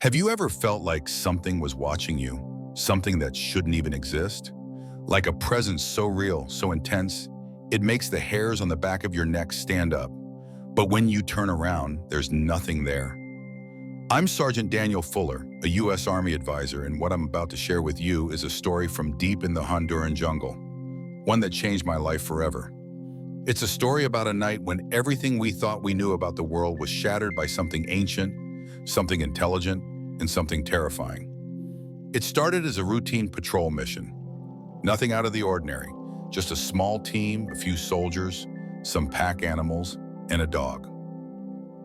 Have you ever felt like something was watching you, something that shouldn't even exist? Like a presence so real, so intense, it makes the hairs on the back of your neck stand up. But when you turn around, there's nothing there. I'm Sergeant Daniel Fuller, a U.S. Army advisor, and what I'm about to share with you is a story from deep in the Honduran jungle, one that changed my life forever. It's a story about a night when everything we thought we knew about the world was shattered by something ancient, something intelligent, and something terrifying. It started as a routine patrol mission. Nothing out of the ordinary, just a small team, a few soldiers, some pack animals, and a dog.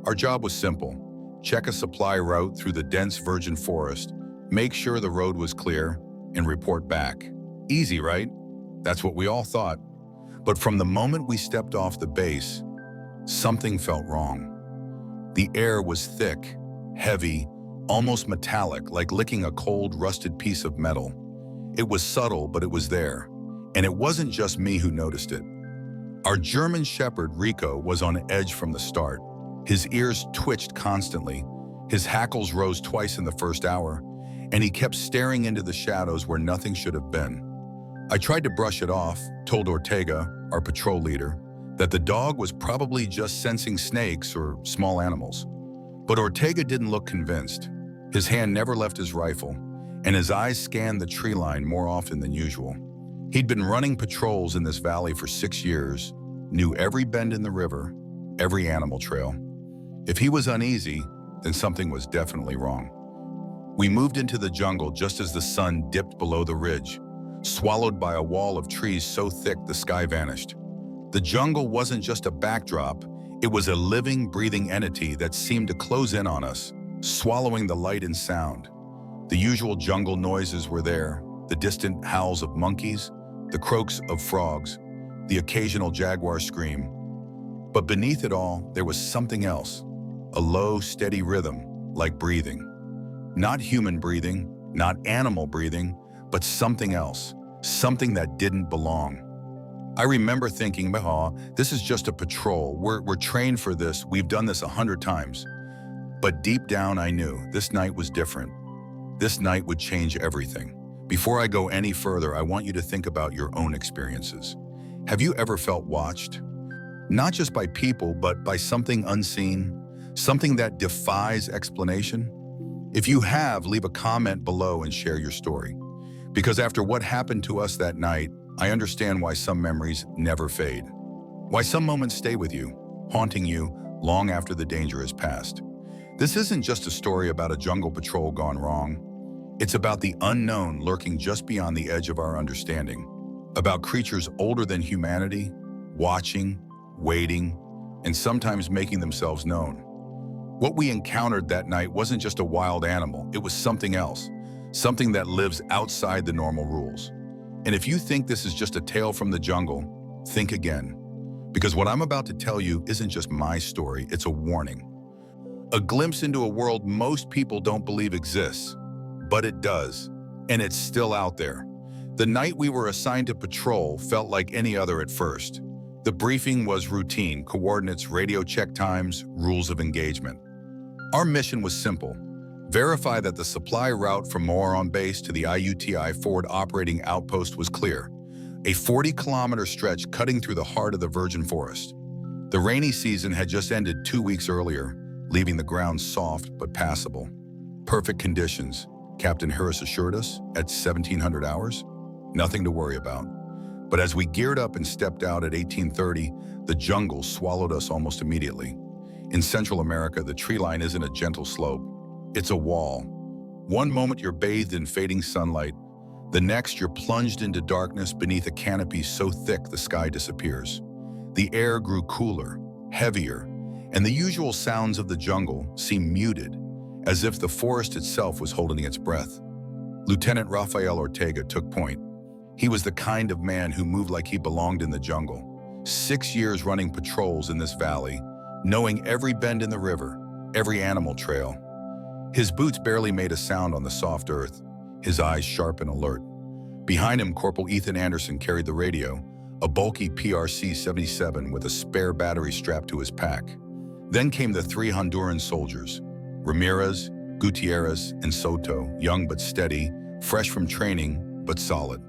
Our job was simple: check a supply route through the dense virgin forest, make sure the road was clear, and report back. Easy, right? That's what we all thought. But from the moment we stepped off the base, something felt wrong. The air was thick, heavy, almost metallic, like licking a cold, rusted piece of metal. It was subtle, but it was there. And it wasn't just me who noticed it. Our German shepherd, Rico, was on edge from the start. His ears twitched constantly. His hackles rose twice in the first hour, and he kept staring into the shadows where nothing should have been. I tried to brush it off, told Ortega, our patrol leader, that the dog was probably just sensing snakes or small animals. But Ortega didn't look convinced. His hand never left his rifle, and his eyes scanned the tree line more often than usual. He'd been running patrols in this valley for 6 years, knew every bend in the river, every animal trail. If he was uneasy, then something was definitely wrong. We moved into the jungle just as the sun dipped below the ridge, swallowed by a wall of trees so thick the sky vanished. The jungle wasn't just a backdrop, it was a living, breathing entity that seemed to close in on us, swallowing the light and sound. The usual jungle noises were there, the distant howls of monkeys, the croaks of frogs, the occasional jaguar scream. But beneath it all, there was something else, a low, steady rhythm, like breathing. Not human breathing, not animal breathing, but something else, something that didn't belong. I remember thinking, this is just a patrol. We're trained for this. We've done this 100 times. But deep down, I knew this night was different. This night would change everything. Before I go any further, I want you to think about your own experiences. Have you ever felt watched? Not just by people, but by something unseen, something that defies explanation? If you have, leave a comment below and share your story. Because after what happened to us that night, I understand why some memories never fade. Why some moments stay with you, haunting you long after the danger has passed. This isn't just a story about a jungle patrol gone wrong. It's about the unknown lurking just beyond the edge of our understanding. About creatures older than humanity, watching, waiting, and sometimes making themselves known. What we encountered that night wasn't just a wild animal, it was something else. Something that lives outside the normal rules. And if you think this is just a tale from the jungle, think again. Because what I'm about to tell you isn't just my story, it's a warning. A glimpse into a world most people don't believe exists, but it does, and it's still out there. The night we were assigned to patrol felt like any other at first. The briefing was routine: coordinates, radio check times, rules of engagement. Our mission was simple: verify that the supply route from Moron Base to the IUTI Forward Operating Outpost was clear, a 40-kilometer stretch cutting through the heart of the virgin forest. The rainy season had just ended 2 weeks earlier, leaving the ground soft but passable. Perfect conditions, Captain Harris assured us, at 1700 hours. Nothing to worry about. But as we geared up and stepped out at 1830, the jungle swallowed us almost immediately. In Central America, the tree line isn't a gentle slope. It's a wall. One moment you're bathed in fading sunlight, the next you're plunged into darkness beneath a canopy so thick the sky disappears. The air grew cooler, heavier, and the usual sounds of the jungle seemed muted, as if the forest itself was holding its breath. Lieutenant Rafael Ortega took point. He was the kind of man who moved like he belonged in the jungle. 6 years running patrols in this valley, knowing every bend in the river, every animal trail. His boots barely made a sound on the soft earth, his eyes sharp and alert. Behind him, Corporal Ethan Anderson carried the radio, a bulky PRC-77 with a spare battery strapped to his pack. Then came the 3 Honduran soldiers, Ramirez, Gutierrez and Soto, young but steady, fresh from training but solid.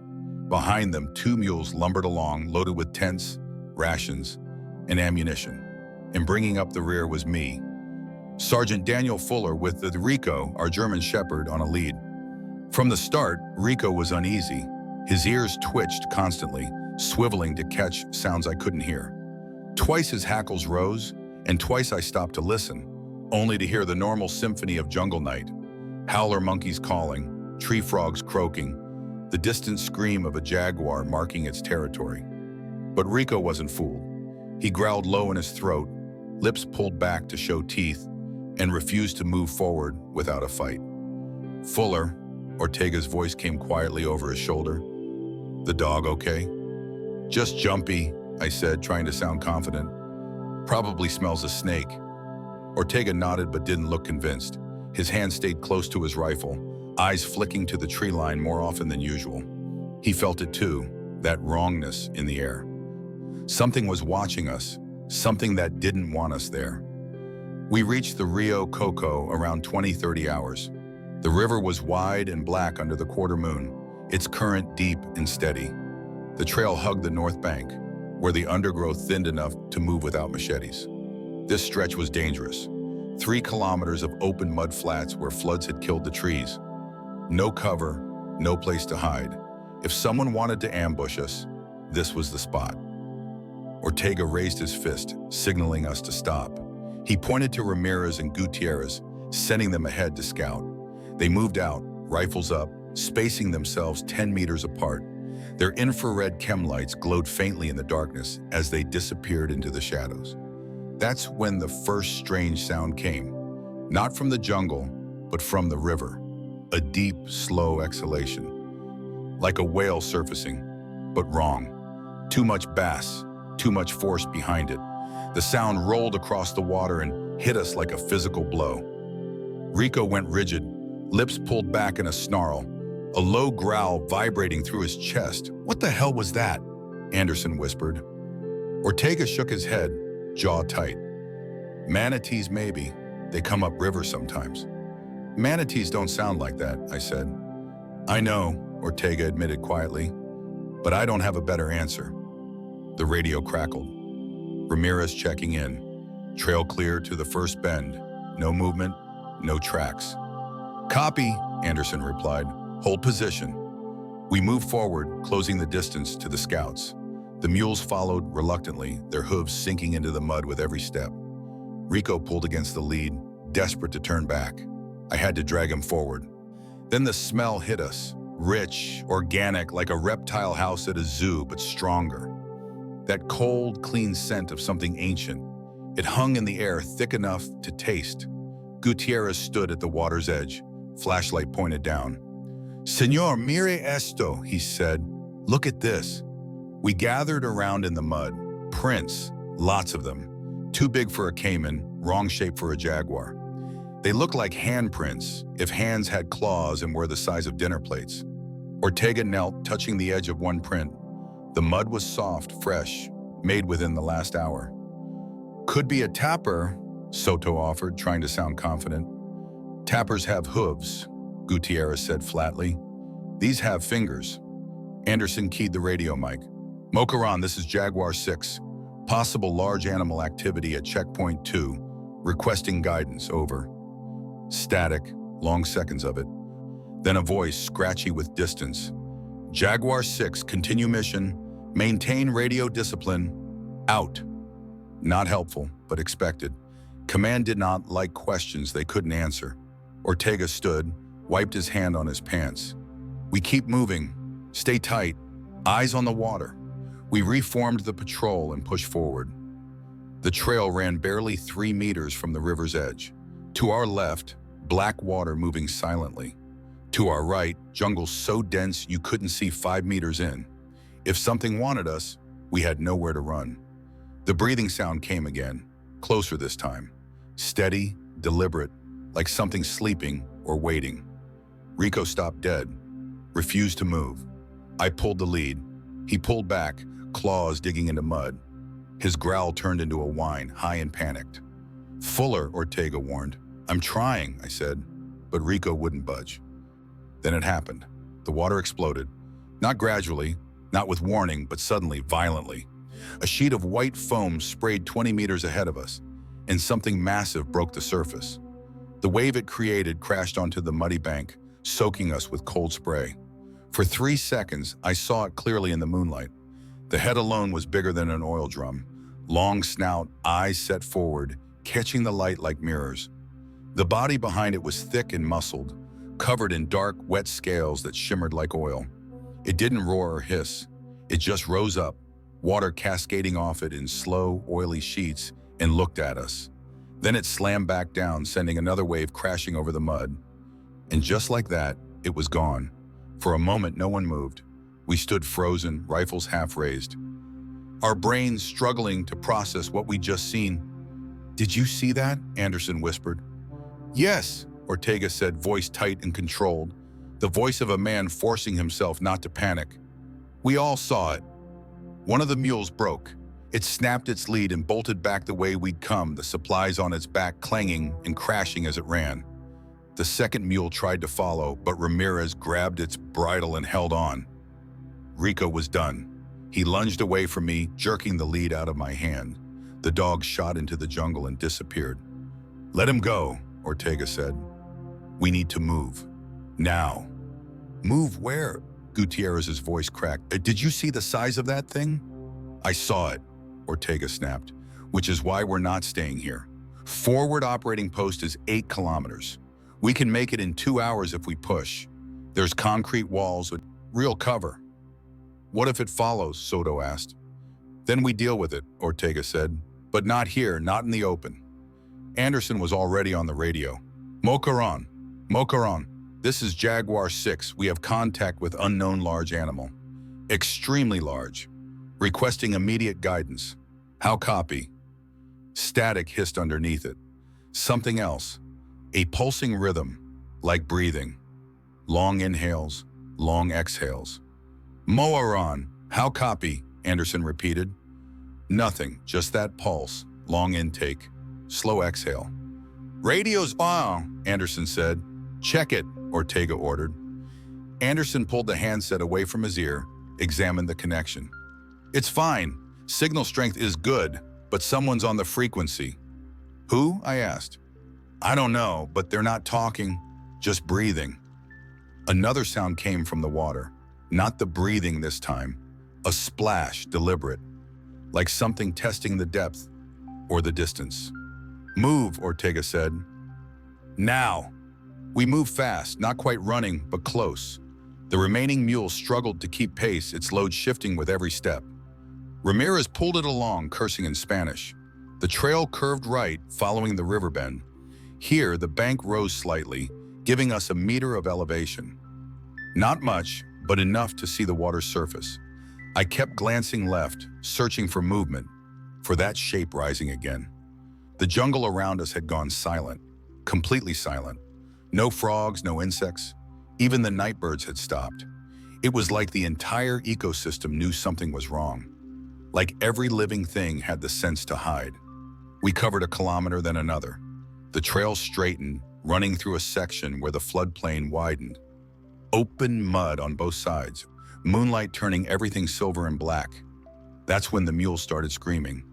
Behind them, two mules lumbered along, loaded with tents, rations, and ammunition. And bringing up the rear was me, Sergeant Daniel Fuller with the Rico, our German shepherd, on a lead. From the start, Rico was uneasy. His ears twitched constantly, swiveling to catch sounds I couldn't hear. Twice his hackles rose, and twice I stopped to listen, only to hear the normal symphony of jungle night. Howler monkeys calling, tree frogs croaking, the distant scream of a jaguar marking its territory. But Rico wasn't fooled. He growled low in his throat, lips pulled back to show teeth, and refused to move forward without a fight. Fuller, Ortega's voice came quietly over his shoulder. "The dog okay?" "Just jumpy," I said, trying to sound confident. "Probably smells a snake." Ortega nodded but didn't look convinced. His hand stayed close to his rifle, eyes flicking to the tree line more often than usual. He felt it too, that wrongness in the air. Something was watching us, something that didn't want us there. We reached the Rio Coco around 20-30 hours. The river was wide and black under the quarter moon, its current deep and steady. The trail hugged the north bank, where the undergrowth thinned enough to move without machetes. This stretch was dangerous. 3 kilometers of open mud flats where floods had killed the trees. No cover, no place to hide. If someone wanted to ambush us, this was the spot. Ortega raised his fist, signaling us to stop. He pointed to Ramirez and Gutierrez, sending them ahead to scout. They moved out, rifles up, spacing themselves 10 meters apart. Their infrared chem lights glowed faintly in the darkness as they disappeared into the shadows. That's when the first strange sound came, not from the jungle, but from the river. A deep, slow exhalation, like a whale surfacing, but wrong. Too much bass, too much force behind it. The sound rolled across the water and hit us like a physical blow. Rico went rigid, lips pulled back in a snarl, a low growl vibrating through his chest. "What the hell was that?" Anderson whispered. Ortega shook his head, jaw tight. "Manatees maybe. They come up river sometimes." "Manatees don't sound like that," I said. "I know," Ortega admitted quietly, "but I don't have a better answer." The radio crackled. Ramirez checking in. Trail clear to the first bend. No movement, no tracks. "Copy," Anderson replied. "Hold position." We moved forward, closing the distance to the scouts. The mules followed reluctantly, their hooves sinking into the mud with every step. Rico pulled against the lead, desperate to turn back. I had to drag him forward. Then the smell hit us, rich, organic, like a reptile house at a zoo, but stronger. That cold, clean scent of something ancient. It hung in the air thick enough to taste. Gutierrez stood at the water's edge, flashlight pointed down. "Señor, mire esto," he said. "Look at this." We gathered around in the mud. Prints, lots of them. Too big for a caiman, wrong shape for a jaguar. They looked like handprints, if hands had claws and were the size of dinner plates. Ortega knelt, touching the edge of one print. The mud was soft, fresh, made within the last hour. "Could be a tapir," Soto offered, trying to sound confident. "Tapirs have hooves," Gutierrez said flatly. "These have fingers." Anderson keyed the radio mic. "Mokaran, this is Jaguar 6. Possible large animal activity at checkpoint 2. Requesting guidance, over." Static, long seconds of it. Then a voice, scratchy with distance. "Jaguar 6, continue mission. Maintain radio discipline. Out." Not helpful, but expected. Command did not like questions they couldn't answer. Ortega stood, wiped his hand on his pants. "We keep moving. Stay tight. Eyes on the water." We reformed the patrol and pushed forward. The trail ran barely 3 meters from the river's edge. To our left, black water moving silently. To our right, jungle so dense you couldn't see 5 meters in. If something wanted us, we had nowhere to run. The breathing sound came again, closer this time. Steady, deliberate, like something sleeping or waiting. Rico stopped dead, refused to move. I pulled the lead. He pulled back, claws digging into mud. His growl turned into a whine, high and panicked. "Fuller," Ortega warned. "I'm trying," I said. but Rico wouldn't budge. Then it happened. The water exploded. Not gradually, not with warning, but suddenly, violently. A sheet of white foam sprayed 20 meters ahead of us, and something massive broke the surface. The wave it created crashed onto the muddy bank, soaking us with cold spray. For 3 seconds, I saw it clearly in the moonlight. The head alone was bigger than an oil drum. Long snout, eyes set forward, catching the light like mirrors. The body behind it was thick and muscled, covered in dark, wet scales that shimmered like oil. It didn't roar or hiss. It just rose up, water cascading off it in slow, oily sheets, and looked at us. Then it slammed back down, sending another wave crashing over the mud. And just like that, it was gone. For a moment, no one moved. We stood frozen, rifles half raised. Our brains struggling to process what we'd just seen. "Did you see that?" Anderson whispered. "Yes," Ortega said, voice tight and controlled, the voice of a man forcing himself not to panic. "We all saw it. One of the mules broke. It snapped its lead and bolted back the way we'd come, the supplies on its back clanging and crashing as it ran. The second mule tried to follow, but Ramirez grabbed its bridle and held on. Rico was done. He lunged away from me, jerking the lead out of my hand. The dog shot into the jungle and disappeared. "Let him go," Ortega said. "We need to move. Now." "Move where?" Gutierrez's voice cracked. "Did you see the size of that thing?" "I saw it," Ortega snapped, "which is why we're not staying here. Forward operating post is 8 kilometers. We can make it in 2 hours if we push. There's concrete walls with real cover." "What if it follows?" Soto asked. "Then we deal with it," Ortega said. "But not here, not in the open." Anderson was already on the radio. Mocaron, this is Jaguar 6. We have contact with unknown large animal. Extremely large. Requesting immediate guidance. How copy?" Static hissed underneath it. Something else. A pulsing rhythm, like breathing. Long inhales, long exhales. "Moaron, how copy?" Anderson repeated. Nothing, just that pulse, long intake, slow exhale. "Radio's on," Anderson said. "Check it," Ortega ordered. Anderson pulled the handset away from his ear, examined the connection. "It's fine. Signal strength is good, but someone's on the frequency." "Who?" I asked. "I don't know, but they're not talking, just breathing." Another sound came from the water. Not the breathing this time. A splash, deliberate. Like something testing the depth or the distance. "Move," Ortega said. "Now." We moved fast, not quite running, but close. The remaining mule struggled to keep pace, its load shifting with every step. Ramirez pulled it along, cursing in Spanish. The trail curved right, following the river bend. Here, the bank rose slightly, giving us a meter of elevation. Not much, but enough to see the water's surface. I kept glancing left, searching for movement, for that shape rising again. The jungle around us had gone silent, completely silent. No frogs, no insects. Even the nightbirds had stopped. It was like the entire ecosystem knew something was wrong. Like every living thing had the sense to hide. We covered a kilometer, then another. The trail straightened, running through a section where the floodplain widened. Open mud on both sides, moonlight turning everything silver and black. That's when the mule started screaming.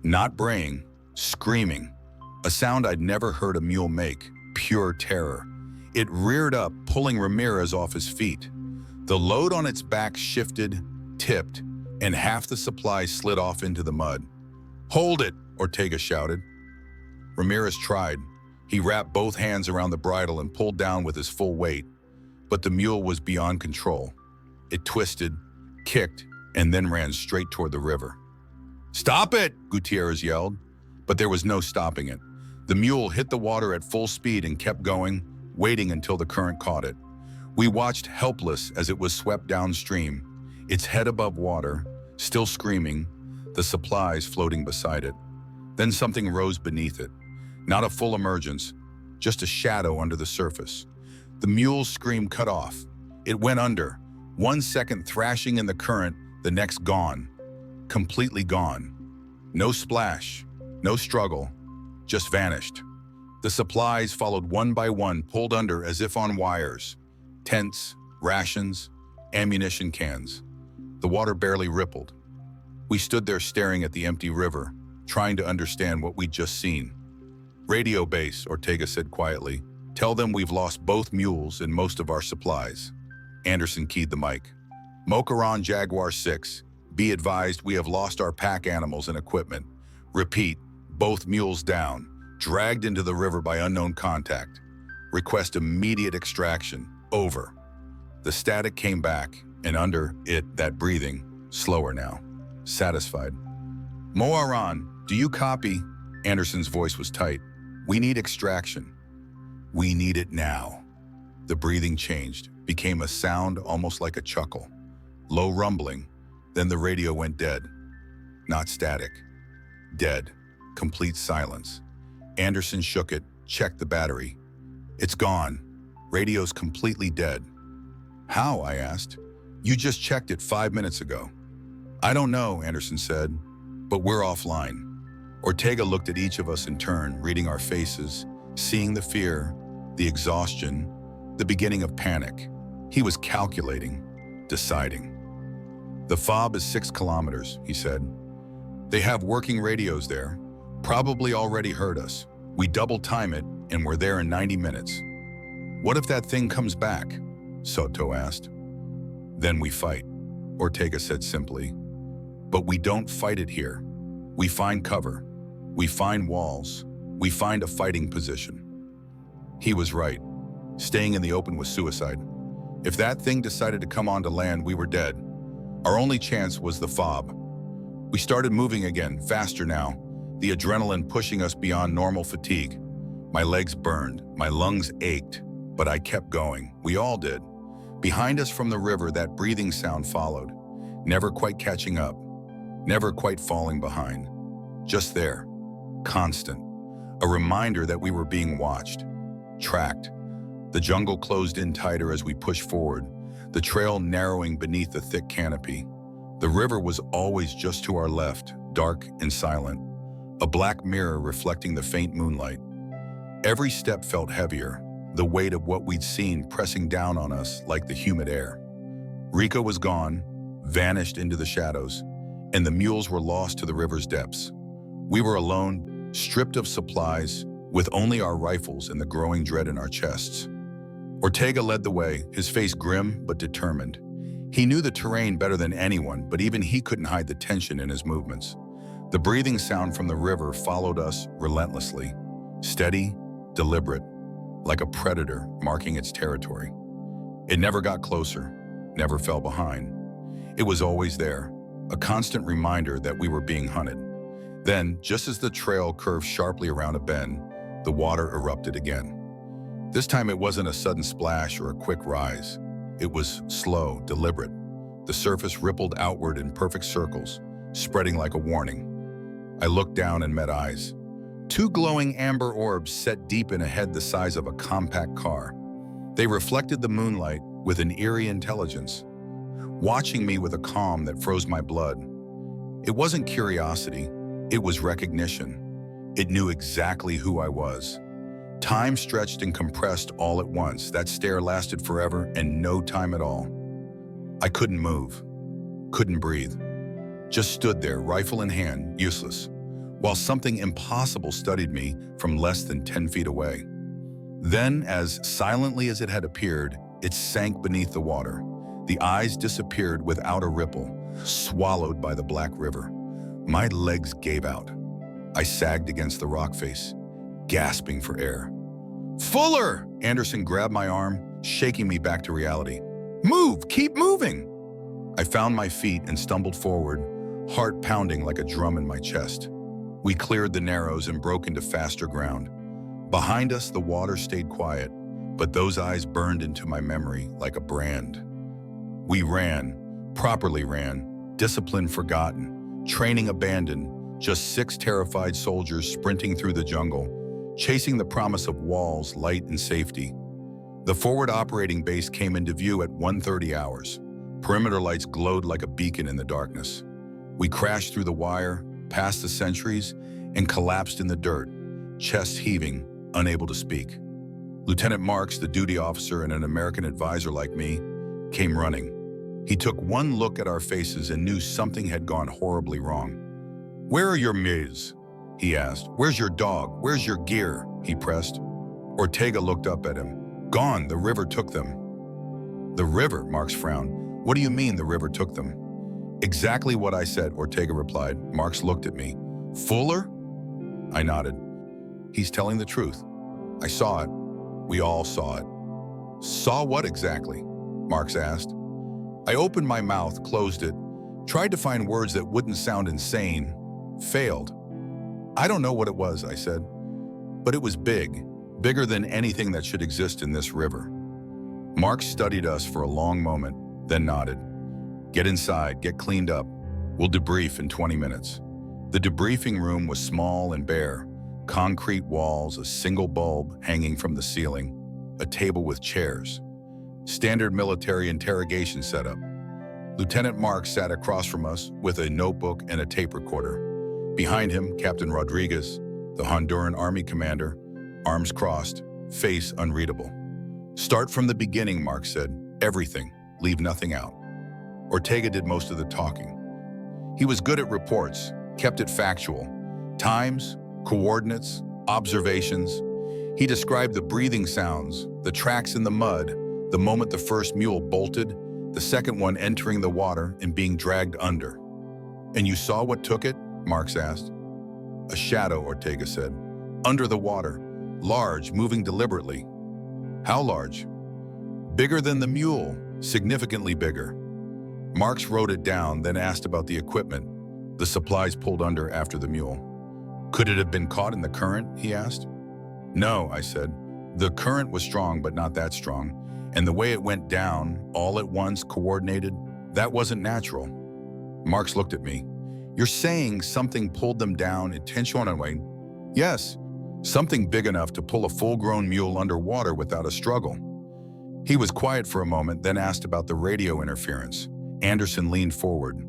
Not braying, screaming. A sound I'd never heard a mule make, pure terror. It reared up, pulling Ramirez off his feet. The load on its back shifted, tipped, and half the supply slid off into the mud. "Hold it," Ortega shouted. Ramirez tried. He wrapped both hands around the bridle and pulled down with his full weight. But the mule was beyond control. It twisted, kicked, and then ran straight toward the river. "Stop it!" Gutierrez yelled. But there was no stopping it. The mule hit the water at full speed and kept going, waiting until the current caught it. We watched helpless as it was swept downstream, its head above water, still screaming, the supplies floating beside it. Then something rose beneath it. Not a full emergence, just a shadow under the surface. The mule's scream cut off. It went under, 1 second thrashing in the current, the next gone. Completely gone. No splash, no struggle, just vanished. The supplies followed one by one, pulled under as if on wires. Tents, rations, ammunition cans. The water barely rippled. We stood there staring at the empty river, trying to understand what we'd just seen. "Radio base," Ortega said quietly. "Tell them we've lost both mules and most of our supplies." Anderson keyed the mic. "Mokaran Jaguar 6, be advised we have lost our pack animals and equipment. Repeat, both mules down, dragged into the river by unknown contact. Request immediate extraction. Over." The static came back, and under it, that breathing, slower now, satisfied. "Moaran, do you copy?" Anderson's voice was tight. "We need extraction. We need it now." The breathing changed, became a sound almost like a chuckle. Low rumbling, then the radio went dead. Not static. Dead. Complete silence. Anderson shook it, checked the battery. "It's gone. Radio's completely dead." "How?" I asked. "You just checked it 5 minutes ago." "I don't know," Anderson said, "but we're offline." Ortega looked at each of us in turn, reading our faces, seeing the fear, the exhaustion, the beginning of panic. He was calculating, deciding. "The fob is 6 kilometers, he said. "They have working radios there. Probably already heard us. We double time it, and we're there in 90 minutes. "What if that thing comes back?" Soto asked. "Then we fight," Ortega said simply. "But we don't fight it here. We find cover. We find walls. We find a fighting position." He was right. Staying in the open was suicide. If that thing decided to come onto land, we were dead. Our only chance was the fob. We started moving again, faster now, the adrenaline pushing us beyond normal fatigue. My legs burned, my lungs ached, but I kept going. We all did. Behind us from the river, that breathing sound followed, never quite catching up, never quite falling behind. Just there, constant, a reminder that we were being watched, tracked. The jungle closed in tighter as we pushed forward, the trail narrowing beneath the thick canopy. The river was always just to our left, dark and silent, a black mirror reflecting the faint moonlight. Every step felt heavier, the weight of what we'd seen pressing down on us like the humid air. Rico was gone, vanished into the shadows, and the mules were lost to the river's depths. We were alone, stripped of supplies, with only our rifles and the growing dread in our chests. Ortega led the way, his face grim but determined. He knew the terrain better than anyone, but even he couldn't hide the tension in his movements. The breathing sound from the river followed us relentlessly, steady, deliberate, like a predator marking its territory. It never got closer, never fell behind. It was always there, a constant reminder that we were being hunted. Then, just as the trail curved sharply around a bend, the water erupted again. This time it wasn't a sudden splash or a quick rise. It was slow, deliberate. The surface rippled outward in perfect circles, spreading like a warning. I looked down and met eyes. 2 glowing amber orbs set deep in a head the size of a compact car. They reflected the moonlight with an eerie intelligence, watching me with a calm that froze my blood. It wasn't curiosity, it was recognition. It knew exactly who I was. Time stretched and compressed all at once. That stare lasted forever and no time at all. I couldn't move, couldn't breathe. Just stood there, rifle in hand, useless, while something impossible studied me from less than 10 feet away. Then, as silently as it had appeared, it sank beneath the water. The eyes disappeared without a ripple, swallowed by the black river. My legs gave out. I sagged against the rock face, gasping for air. "Fuller!" Anderson grabbed my arm, shaking me back to reality. "Move! Keep moving!" I found my feet and stumbled forward, heart pounding like a drum in my chest. We cleared the narrows and broke into faster ground. Behind us, the water stayed quiet, but those eyes burned into my memory like a brand. We ran, properly ran, discipline forgotten, training abandoned, just 6 terrified soldiers sprinting through the jungle, chasing the promise of walls, light, and safety. The forward operating base came into view at 1:30 hours. Perimeter lights glowed like a beacon in the darkness. We crashed through the wire, past the sentries, and collapsed in the dirt, chests heaving, unable to speak. Lieutenant Marks, the duty officer and an American advisor like me, came running. He took one look at our faces and knew something had gone horribly wrong. "Where are your Miz?" he asked. "Where's your dog? Where's your gear?" he pressed. Ortega looked up at him. "Gone, the river took them." "The river?" Marks frowned. "What do you mean the river took them?" "Exactly what I said," Ortega replied. Marks looked at me. "Fuller?" I nodded. "He's telling the truth. I saw it. We all saw it." "Saw what exactly?" Marks asked. I opened my mouth, closed it, tried to find words that wouldn't sound insane, failed. "I don't know what it was," I said, "but it was big, bigger than anything that should exist in this river." Mark studied us for a long moment, then nodded. "Get inside, get cleaned up. We'll debrief in 20 minutes. The debriefing room was small and bare, concrete walls, a single bulb hanging from the ceiling, a table with chairs. Standard military interrogation setup. Lieutenant Marks sat across from us with a notebook and a tape recorder. Behind him, Captain Rodriguez, the Honduran army commander, arms crossed, face unreadable. "Start from the beginning," Marks said. "Everything. Leave nothing out." Ortega did most of the talking. He was good at reports, kept it factual. Times, coordinates, observations. He described the breathing sounds, the tracks in the mud, the moment the first mule bolted, the second one entering the water and being dragged under. "And you saw what took it?" Marks asked. "A shadow," Ortega said. "Under the water. Large, moving deliberately." "How large?" "Bigger than the mule, significantly bigger." Marks wrote it down, then asked about the equipment, the supplies pulled under after the mule. "Could it have been caught in the current?" he asked. "No," I said. "The current was strong, but not that strong. And the way it went down, all at once, coordinated, that wasn't natural." Marks looked at me. "You're saying something pulled them down intentionally?" "Yes, something big enough to pull a full-grown mule underwater without a struggle." He was quiet for a moment, then asked about the radio interference. Anderson leaned forward.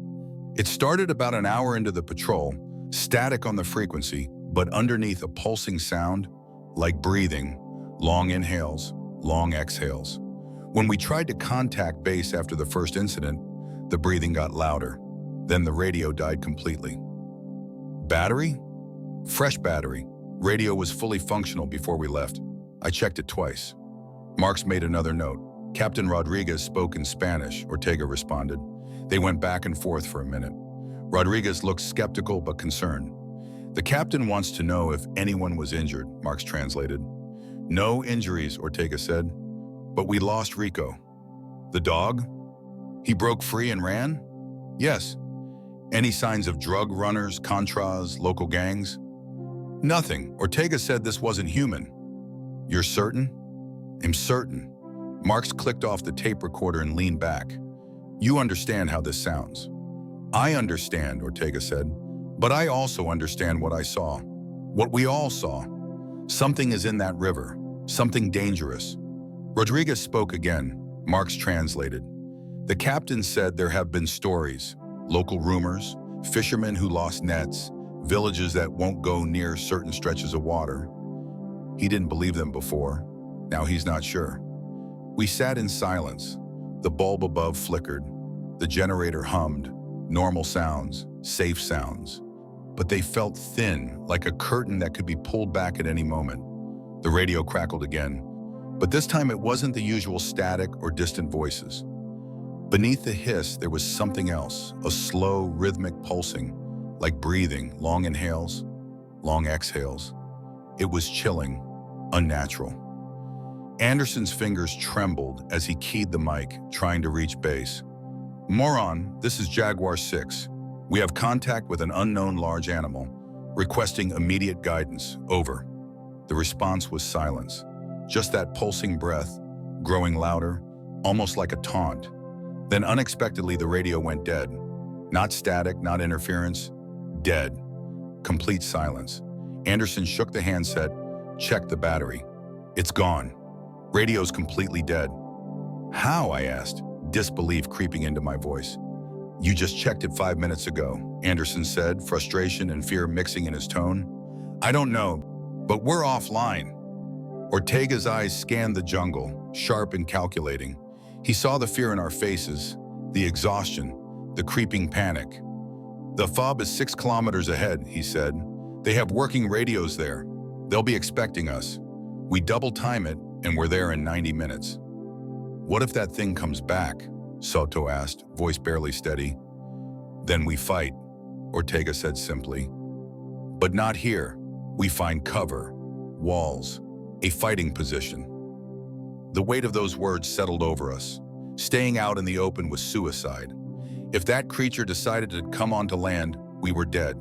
"It started about an hour into the patrol, static on the frequency, but underneath a pulsing sound, like breathing, long inhales, long exhales. When we tried to contact base after the first incident, the breathing got louder. Then the radio died completely." "Battery?" "Fresh battery. Radio was fully functional before we left. I checked it twice." Marks made another note. Captain Rodriguez spoke in Spanish, Ortega responded. They went back and forth for a minute. Rodriguez looked skeptical but concerned. "The captain wants to know if anyone was injured," Marks translated. "No injuries," Ortega said. "But we lost Rico." "The dog? He broke free and ran?" "Yes." "Any signs of drug runners, contras, local gangs?" "Nothing. Ortega said this wasn't human." "You're certain?" "I'm certain." Marks clicked off the tape recorder and leaned back. "You understand how this sounds." "I understand," Ortega said. "But I also understand what I saw. What we all saw. Something is in that river. Something dangerous." Rodriguez spoke again. Marks translated. "The captain said there have been stories, local rumors, fishermen who lost nets, villages that won't go near certain stretches of water. He didn't believe them before. Now he's not sure." We sat in silence. The bulb above flickered. The generator hummed. Normal sounds, safe sounds. But they felt thin, like a curtain that could be pulled back at any moment. The radio crackled again. But this time it wasn't the usual static or distant voices. Beneath the hiss, there was something else, a slow, rhythmic pulsing, like breathing, long inhales, long exhales. It was chilling, unnatural. Anderson's fingers trembled as he keyed the mic, trying to reach base. "Moron, this is Jaguar 6. We have contact with an unknown large animal, requesting immediate guidance. Over." The response was silence. Just that pulsing breath, growing louder, almost like a taunt. Then unexpectedly the radio went dead. Not static, not interference. Dead. Complete silence. Anderson shook the handset, checked the battery. "It's gone. Radio's completely dead." "How?" I asked, disbelief creeping into my voice. "You just checked it 5 minutes ago," Anderson said, frustration and fear mixing in his tone. "I don't know, but we're offline." Ortega's eyes scanned the jungle, sharp and calculating. He saw the fear in our faces, the exhaustion, the creeping panic. "The fob is 6 kilometers ahead," he said. "They have working radios there. They'll be expecting us. We double time it, and we're there in 90 minutes. "What if that thing comes back?" Soto asked, voice barely steady. "Then we fight," Ortega said simply. "But not here. We find cover, walls, a fighting position." The weight of those words settled over us. Staying out in the open was suicide. If that creature decided to come onto land, we were dead.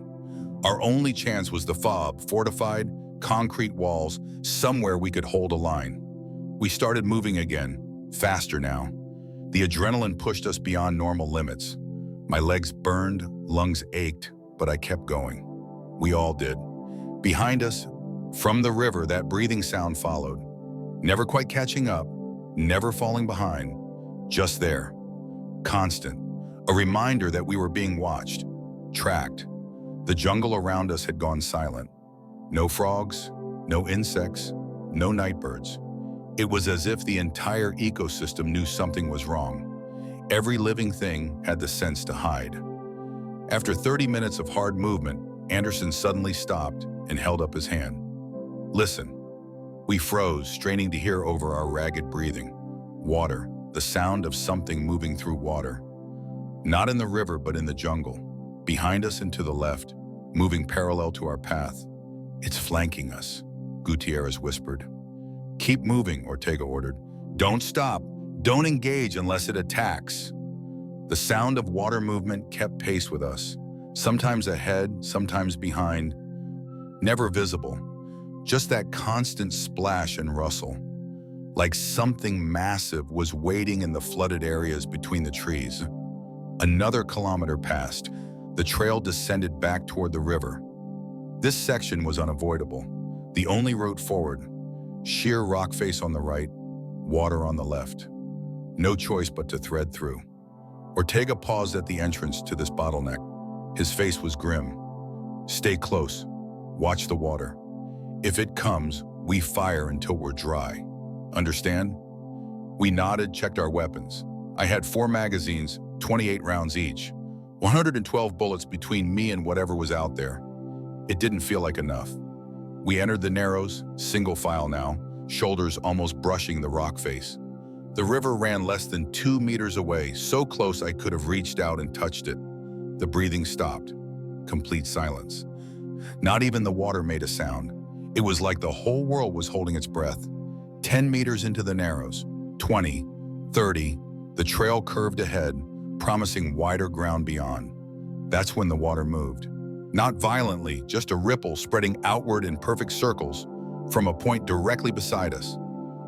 Our only chance was the fob, fortified, concrete walls, somewhere we could hold a line. We started moving again, faster now. The adrenaline pushed us beyond normal limits. My legs burned, lungs ached, but I kept going. We all did. Behind us, from the river, that breathing sound followed. Never quite catching up, never falling behind, just there. Constant. A reminder that we were being watched, tracked. The jungle around us had gone silent. No frogs, no insects, no nightbirds. It was as if the entire ecosystem knew something was wrong. Every living thing had the sense to hide. After 30 minutes of hard movement, Anderson suddenly stopped and held up his hand. "Listen." We froze, straining to hear over our ragged breathing. Water, the sound of something moving through water. Not in the river, but in the jungle. Behind us and to the left, moving parallel to our path. "It's flanking us," Gutierrez whispered. "Keep moving," Ortega ordered. "Don't stop. Don't engage unless it attacks." The sound of water movement kept pace with us, sometimes ahead, sometimes behind. Never visible, just that constant splash and rustle. Like something massive was waiting in the flooded areas between the trees. Another kilometer passed. The trail descended back toward the river. This section was unavoidable. The only route forward. Sheer rock face on the right, water on the left. No choice but to thread through. Ortega paused at the entrance to this bottleneck. His face was grim. "Stay close. Watch the water. If it comes, we fire until we're dry. Understand?" We nodded, checked our weapons. I had 4 magazines, 28 rounds each. 112 bullets between me and whatever was out there. It didn't feel like enough. We entered the narrows, single file now, shoulders almost brushing the rock face. The river ran less than 2 meters away, so close I could have reached out and touched it. The breathing stopped. Complete silence. Not even the water made a sound. It was like the whole world was holding its breath. 10 meters into the narrows, 20, 30, the trail curved ahead, promising wider ground beyond. That's when the water moved. Not violently, just a ripple spreading outward in perfect circles from a point directly beside us.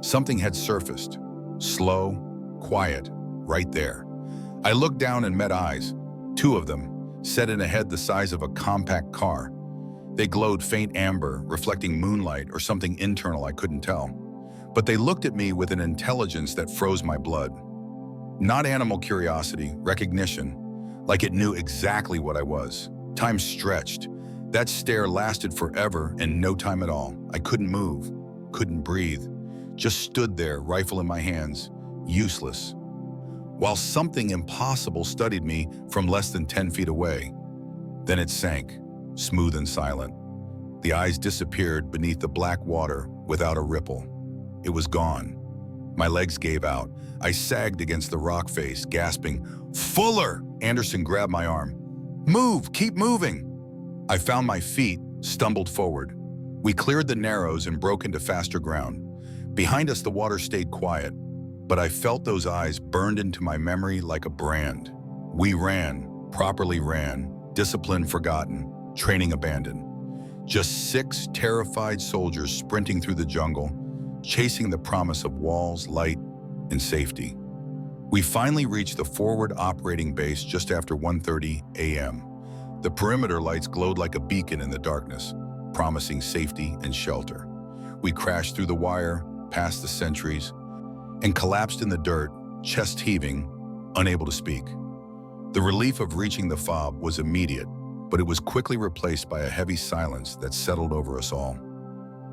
Something had surfaced. Slow, quiet, right there. I looked down and met eyes. 2 of them, set in a head the size of a compact car. They glowed faint amber, reflecting moonlight or something internal I couldn't tell. But they looked at me with an intelligence that froze my blood. Not animal curiosity, recognition, like it knew exactly what I was. Time stretched. That stare lasted forever and no time at all. I couldn't move, couldn't breathe. Just stood there, rifle in my hands, useless. While something impossible studied me from less than 10 feet away. Then it sank, smooth and silent. The eyes disappeared beneath the black water without a ripple. It was gone. My legs gave out. I sagged against the rock face, gasping, "Fuller!" Anderson grabbed my arm. "Move! Keep moving!" I found my feet, stumbled forward. We cleared the narrows and broke into faster ground. Behind us, the water stayed quiet, but I felt those eyes burned into my memory like a brand. We ran, properly ran, discipline forgotten, training abandoned. Just 6 terrified soldiers sprinting through the jungle, chasing the promise of walls, light, and safety. We finally reached the forward operating base just after 1:30 a.m. The perimeter lights glowed like a beacon in the darkness, promising safety and shelter. We crashed through the wire, past the sentries, and collapsed in the dirt, chest heaving, unable to speak. The relief of reaching the fob was immediate, but it was quickly replaced by a heavy silence that settled over us all.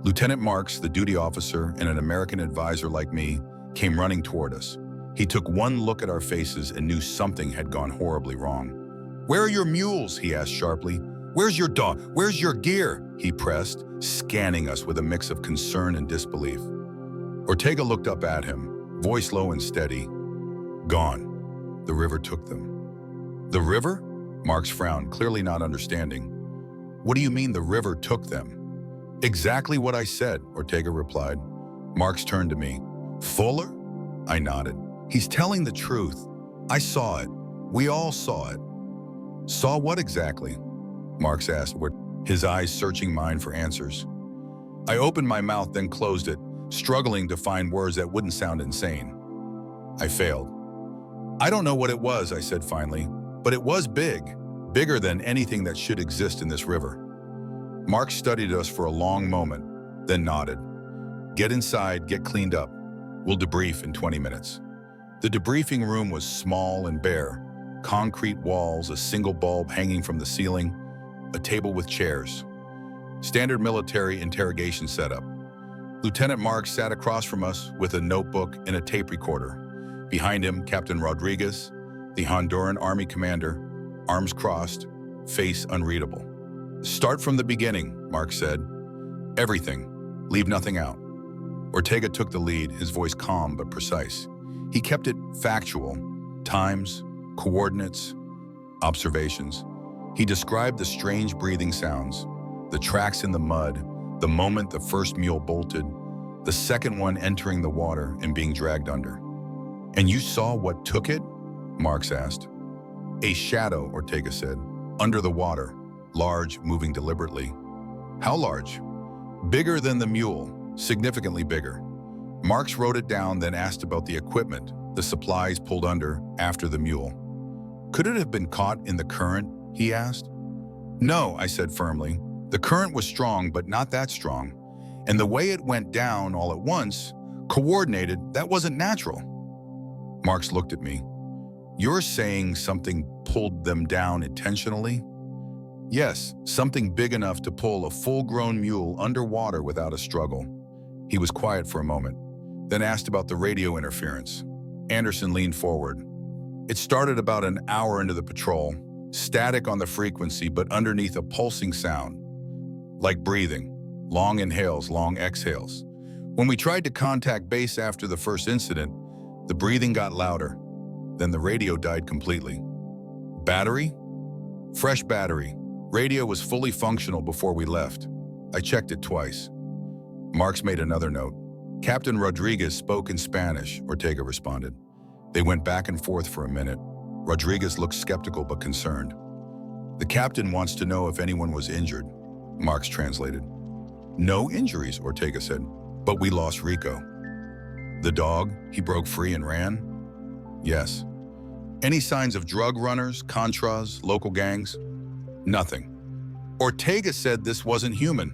Lieutenant Marks, the duty officer, and an American advisor like me came running toward us. He took one look at our faces and knew something had gone horribly wrong. "Where are your mules?" he asked sharply. "Where's your dog? Where's your gear?" he pressed, scanning us with a mix of concern and disbelief. Ortega looked up at him, voice low and steady. "Gone. The river took them." "The river?" Marks frowned, clearly not understanding. "What do you mean the river took them?" "Exactly what I said," Ortega replied. Marks turned to me. "Fuller?" I nodded. "He's telling the truth. I saw it. We all saw it." "Saw what exactly?" Marks asked, his eyes searching mine for answers. I opened my mouth, then closed it, struggling to find words that wouldn't sound insane. I failed. "I don't know what it was," I said finally, "but it was big, bigger than anything that should exist in this river." Mark studied us for a long moment, then nodded. "Get inside, get cleaned up. We'll debrief in 20 minutes. The debriefing room was small and bare. Concrete walls, a single bulb hanging from the ceiling, a table with chairs. Standard military interrogation setup. Lieutenant Marks sat across from us with a notebook and a tape recorder. Behind him, Captain Rodriguez, the Honduran Army commander, arms crossed, face unreadable. "Start from the beginning," Mark said. "Everything. Leave nothing out." Ortega took the lead, his voice calm but precise. He kept it factual. Times, coordinates, observations. He described the strange breathing sounds, the tracks in the mud, the moment the first mule bolted, the second one entering the water and being dragged under. "And you saw what took it?" Marks asked. "A shadow," Ortega said, "under the water, large, moving deliberately." "How large?" "Bigger than the mule, significantly bigger." Marks wrote it down, then asked about the equipment, the supplies pulled under after the mule. "Could it have been caught in the current?" he asked. "No," I said firmly. "The current was strong, but not that strong. And the way it went down all at once, coordinated, that wasn't natural." Marks looked at me. "You're saying something pulled them down intentionally?" "Yes, something big enough to pull a full-grown mule underwater without a struggle." He was quiet for a moment, then asked about the radio interference. Anderson leaned forward. "It started about an hour into the patrol, static on the frequency but underneath a pulsing sound, like breathing, long inhales, long exhales. When we tried to contact base after the first incident, the breathing got louder. Then the radio died completely." "Battery?" "Fresh battery. Radio was fully functional before we left. I checked it twice." Marks made another note. "Captain Rodriguez spoke in Spanish," Ortega responded. They went back and forth for a minute. Rodriguez looked skeptical but concerned. "The captain wants to know if anyone was injured," Marks translated. "No injuries," Ortega said, "but we lost Rico." "The dog? He broke free and ran?" "Yes." "Any signs of drug runners, contras, local gangs?" "Nothing." "Ortega said this wasn't human."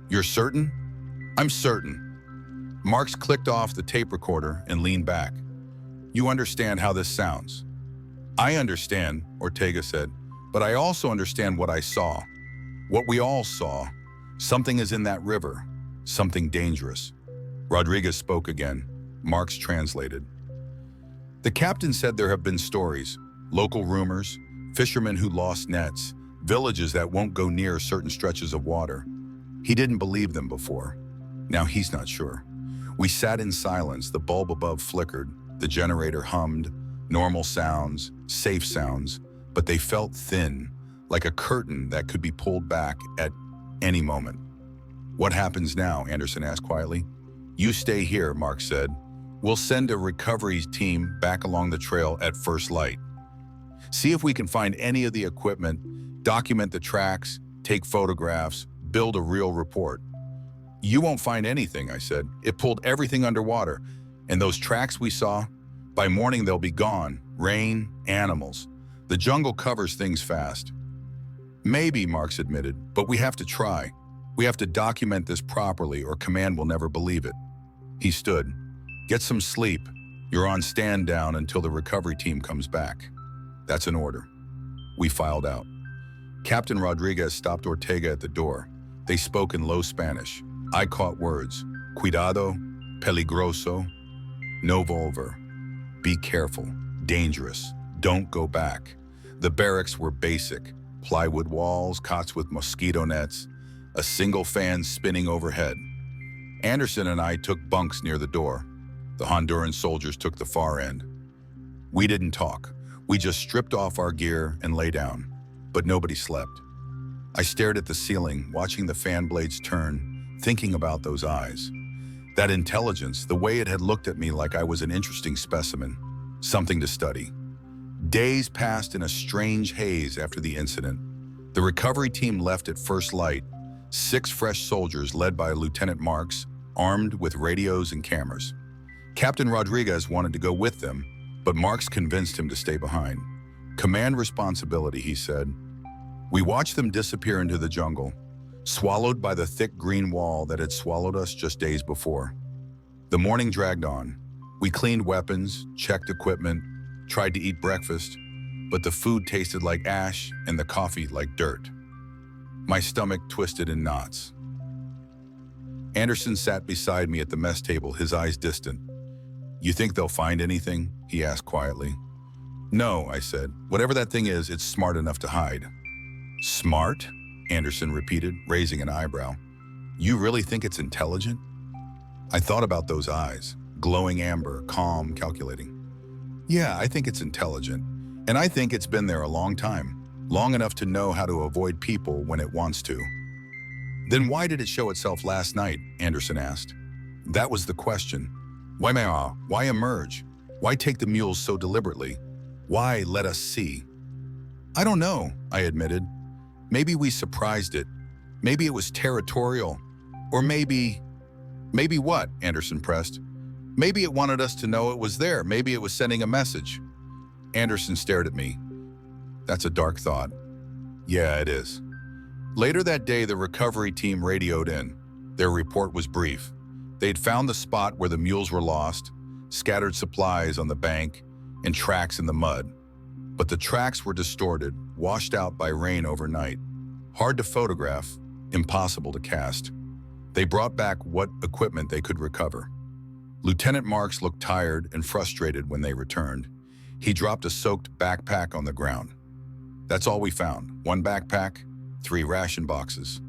"You're certain?" "I'm certain." Marks clicked off the tape recorder and leaned back. "You understand how this sounds?" "I understand," Ortega said, "but I also understand what I saw. What we all saw. Something is in that river. Something dangerous." Rodriguez spoke again. Marks translated. "The captain said there have been stories, local rumors, fishermen who lost nets, villages that won't go near certain stretches of water. He didn't believe them before. Now he's not sure." We sat in silence. The bulb above flickered. The generator hummed. Normal sounds, safe sounds, but they felt thin, like a curtain that could be pulled back at any moment. "What happens now?" Anderson asked quietly. "You stay here," Mark said. "We'll send a recovery team back along the trail at first light. See if we can find any of the equipment, document the tracks, take photographs, build a real report." "You won't find anything," I said. "It pulled everything underwater. And those tracks we saw, by morning they'll be gone. Rain, animals. The jungle covers things fast." "Maybe," Marks admitted, "but we have to try. We have to document this properly or command will never believe it." He stood. "Get some sleep. You're on stand down until the recovery team comes back." "That's an order." We filed out. Captain Rodriguez stopped Ortega at the door. They spoke in low Spanish. I caught words. Cuidado, peligroso, no volver. Be careful, dangerous, don't go back. The barracks were basic. Plywood walls, cots with mosquito nets, a single fan spinning overhead. Anderson and I took bunks near the door. The Honduran soldiers took the far end. We didn't talk. We just stripped off our gear and lay down. But nobody slept. I stared at the ceiling, watching the fan blades turn, thinking about those eyes. That intelligence, the way it had looked at me like I was an interesting specimen, something to study. Days passed in a strange haze after the incident. The recovery team left at first light, 6 fresh soldiers led by Lieutenant Marks, armed with radios and cameras. Captain Rodriguez wanted to go with them, but Marks convinced him to stay behind. Command responsibility, he said. We watched them disappear into the jungle, swallowed by the thick green wall that had swallowed us just days before. The morning dragged on. We cleaned weapons, checked equipment, tried to eat breakfast, but the food tasted like ash and the coffee like dirt. My stomach twisted in knots. Anderson sat beside me at the mess table, his eyes distant. You think they'll find anything? He asked quietly. No, I said. Whatever that thing is, it's smart enough to hide. Smart? Anderson repeated, raising an eyebrow. You really think it's intelligent? I thought about those eyes, glowing amber, calm, calculating. Yeah, I think it's intelligent. And I think it's been there a long time, long enough to know how to avoid people when it wants to. Then why did it show itself last night? Anderson asked. That was the question. Why emerge? Why take the mules so deliberately? Why let us see? I don't know, I admitted. Maybe we surprised it. Maybe it was territorial. Or maybe what? Anderson pressed. Maybe it wanted us to know it was there. Maybe it was sending a message. Anderson stared at me. That's a dark thought. Yeah, it is. Later that day, the recovery team radioed in. Their report was brief. They'd found the spot where the mules were lost, scattered supplies on the bank, and tracks in the mud. But the tracks were distorted, washed out by rain overnight. Hard to photograph, impossible to cast. They brought back what equipment they could recover. Lieutenant Marks looked tired and frustrated when they returned. He dropped a soaked backpack on the ground. That's all we found. 1 backpack, 3 ration boxes.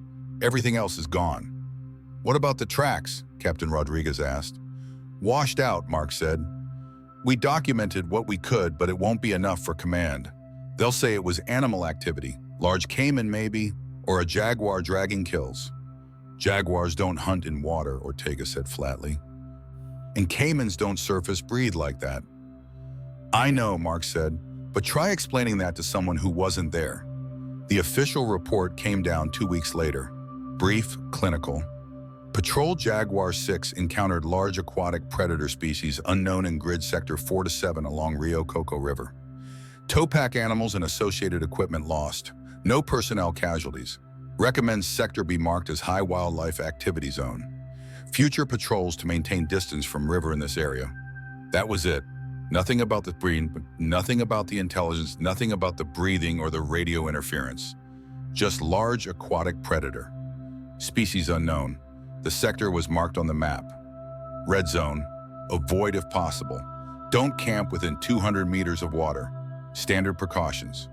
Everything else is gone. What about the tracks? Captain Rodriguez asked. Washed out, Mark said. We documented what we could, but it won't be enough for command. They'll say it was animal activity, large caiman maybe, or a jaguar dragging kills. Jaguars don't hunt in water, Ortega said flatly. And caimans don't surface breathe like that. I know, Mark said, but try explaining that to someone who wasn't there. The official report came down 2 weeks later. Brief, clinical. Patrol Jaguar 6 encountered large aquatic predator species unknown in grid sector 4 to 7 along Rio Coco River. Towpack animals and associated equipment lost. No personnel casualties. Recommends sector be marked as high wildlife activity zone. Future patrols to maintain distance from river in this area. That was it. Nothing about the breeding, nothing about the intelligence, nothing about the breathing or the radio interference. Just large aquatic predator. Species unknown. The sector was marked on the map. Red zone. Avoid if possible. Don't camp within 200 meters of water. Standard precautions.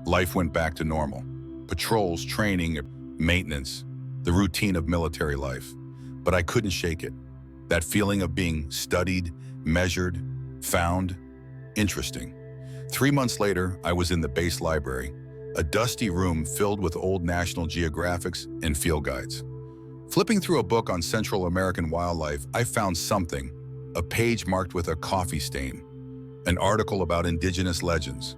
Life went back to normal. Patrols, training, maintenance. The routine of military life. But I couldn't shake it. That feeling of being studied, measured, found, interesting. 3 months later, I was in the base library, a dusty room filled with old National Geographics and field guides. Flipping through a book on Central American wildlife, I found something, a page marked with a coffee stain, an article about indigenous legends.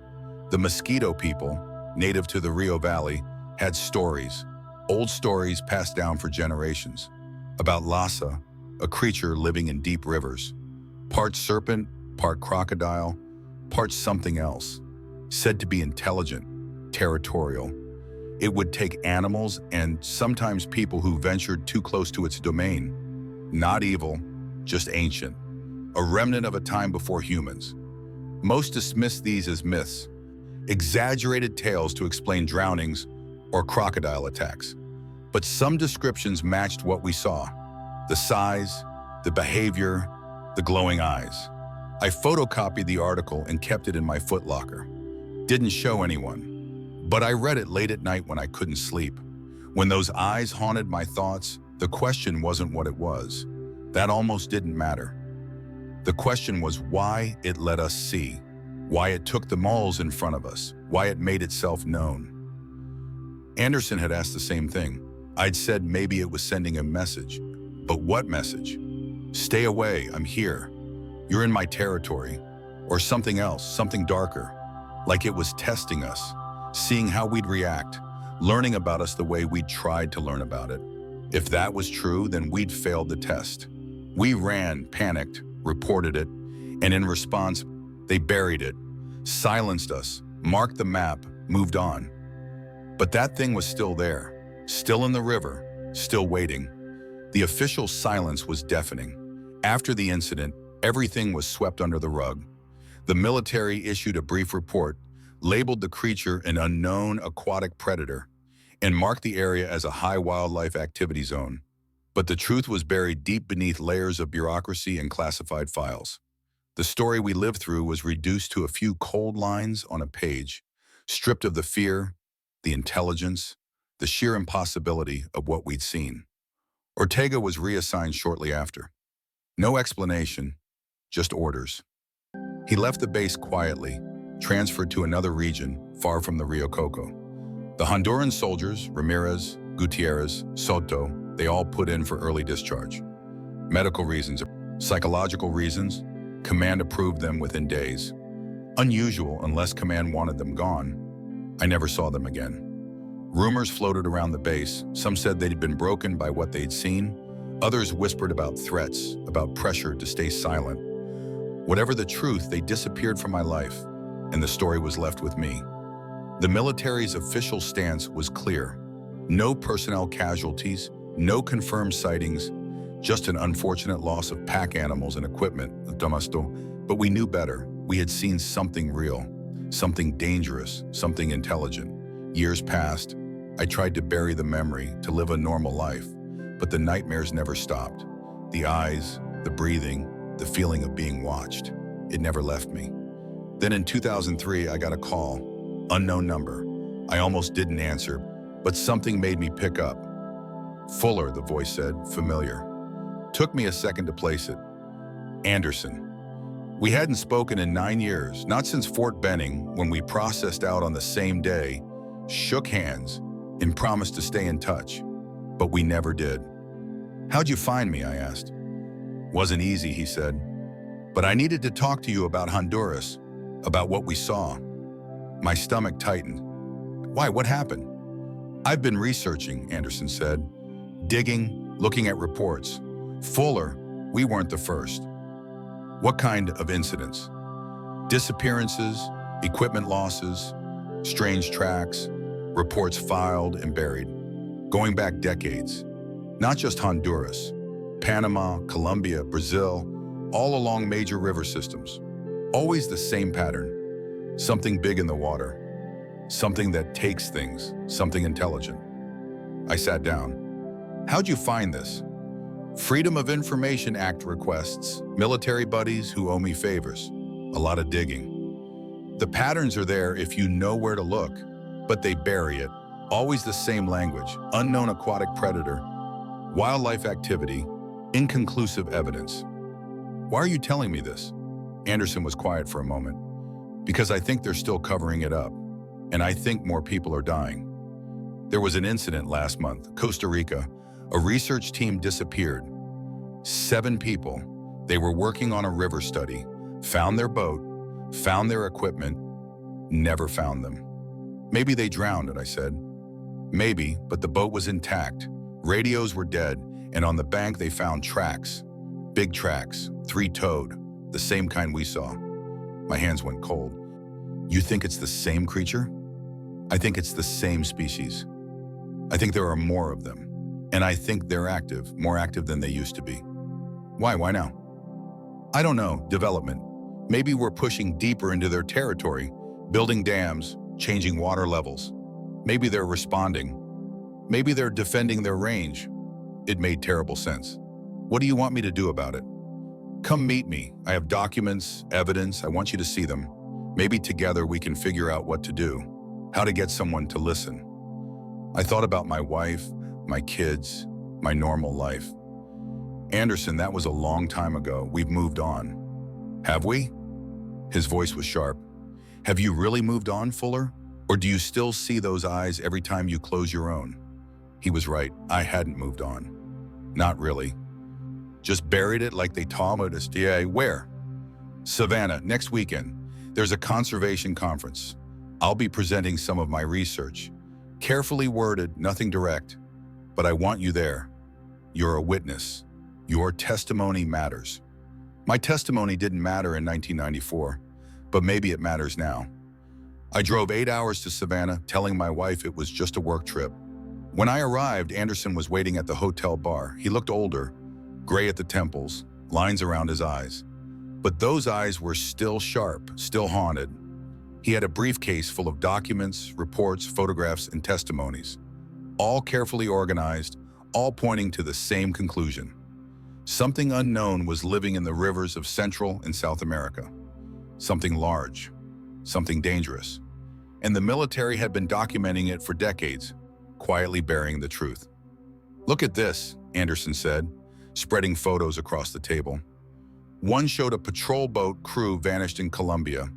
The mosquito people, native to the Rio Valley, had stories, old stories passed down for generations, about Lhasa, a creature living in deep rivers, part serpent, part crocodile, part something else, said to be intelligent, territorial. It would take animals and sometimes people who ventured too close to its domain. Not evil, just ancient, a remnant of a time before humans. Most dismiss these as myths, exaggerated tales to explain drownings or crocodile attacks. But some descriptions matched what we saw. The size, the behavior, the glowing eyes. I photocopied the article and kept it in my footlocker. Didn't show anyone. But I read it late at night when I couldn't sleep. When those eyes haunted my thoughts, the question wasn't what it was. That almost didn't matter. The question was why it let us see, why it took the malls in front of us, why it made itself known. Anderson had asked the same thing. I'd said maybe it was sending a message. But what message? Stay away, I'm here. You're in my territory. Or something else, something darker. Like it was testing us, seeing how we'd react, learning about us the way we'd tried to learn about it. If that was true, then we'd failed the test. We ran, panicked, reported it, and in response, they buried it, silenced us, marked the map, moved on. But that thing was still there, still in the river, still waiting. The official silence was deafening. After the incident, everything was swept under the rug. The military issued a brief report, labeled the creature an unknown aquatic predator, and marked the area as a high wildlife activity zone. But the truth was buried deep beneath layers of bureaucracy and classified files. The story we lived through was reduced to a few cold lines on a page, stripped of the fear, the intelligence, the sheer impossibility of what we'd seen. Ortega was reassigned shortly after. No explanation, just orders. He left the base quietly, transferred to another region far from the Rio Coco. The Honduran soldiers, Ramirez, Gutierrez, Soto, they all put in for early discharge. Medical reasons, psychological reasons, command approved them within days. Unusual unless command wanted them gone. I never saw them again. Rumors floated around the base. Some said they'd been broken by what they'd seen. Others whispered about threats, about pressure to stay silent. Whatever the truth, they disappeared from my life, and the story was left with me. The military's official stance was clear. No personnel casualties, no confirmed sightings, just an unfortunate loss of pack animals and equipment, but we knew better. We had seen something real, something dangerous, something intelligent. Years passed. I tried to bury the memory, to live a normal life, but the nightmares never stopped. The eyes, the breathing, the feeling of being watched. It never left me. Then in 2003, I got a call, unknown number. I almost didn't answer, but something made me pick up. Fuller, the voice said, familiar. Took me a second to place it. Anderson. We hadn't spoken in 9 years, not since Fort Benning, when we processed out on the same day, shook hands, and promised to stay in touch. But we never did. How'd you find me, I asked. Wasn't easy, he said. But I needed to talk to you about Honduras, about what we saw. My stomach tightened. Why, what happened? I've been researching, Anderson said. Digging, looking at reports. Fuller, we weren't the first. What kind of incidents? Disappearances, equipment losses, strange tracks, reports filed and buried, going back decades. Not just Honduras, Panama, Colombia, Brazil, all along major river systems. Always the same pattern. Something big in the water. Something that takes things, something intelligent. I sat down. How'd you find this? Freedom of Information Act requests, military buddies who owe me favors. A lot of digging. The patterns are there if you know where to look, but they bury it. Always the same language, unknown aquatic predator, wildlife activity, inconclusive evidence. Why are you telling me this? Anderson was quiet for a moment. Because I think they're still covering it up, and I think more people are dying. There was an incident last month, Costa Rica. A research team disappeared. 7 people. They were working on a river study, found their boat, found their equipment, never found them. Maybe they drowned, I said. Maybe, but the boat was intact. Radios were dead, and on the bank they found tracks. Big tracks, 3-toed, the same kind we saw. My hands went cold. You think it's the same creature? I think it's the same species. I think there are more of them. And I think they're active, more active than they used to be. Why now? I don't know, development. Maybe we're pushing deeper into their territory, building dams, changing water levels. Maybe they're responding. Maybe they're defending their range. It made terrible sense. What do you want me to do about it? Come meet me. I have documents, evidence. I want you to see them. Maybe together we can figure out what to do, how to get someone to listen. I thought about my wife, my kids, my normal life. Anderson, that was a long time ago. We've moved on. Have we? His voice was sharp. Have you really moved on, Fuller? Or do you still see those eyes every time you close your own? He was right. I hadn't moved on. Not really. Just buried it like they taught us. Yeah, where? Savannah, next weekend. There's a conservation conference. I'll be presenting some of my research. Carefully worded, nothing direct. But I want you there. You're a witness. Your testimony matters. My testimony didn't matter in 1994, but maybe it matters now. I drove 8 hours to Savannah, telling my wife it was just a work trip. When I arrived, Anderson was waiting at the hotel bar. He looked older, gray at the temples, lines around his eyes. But those eyes were still sharp, still haunted. He had a briefcase full of documents, reports, photographs, and testimonies, all carefully organized, all pointing to the same conclusion. Something unknown was living in the rivers of Central and South America. Something large, something dangerous. And the military had been documenting it for decades, quietly burying the truth. Look at this, Anderson said, spreading photos across the table. One showed a patrol boat crew vanished in Colombia.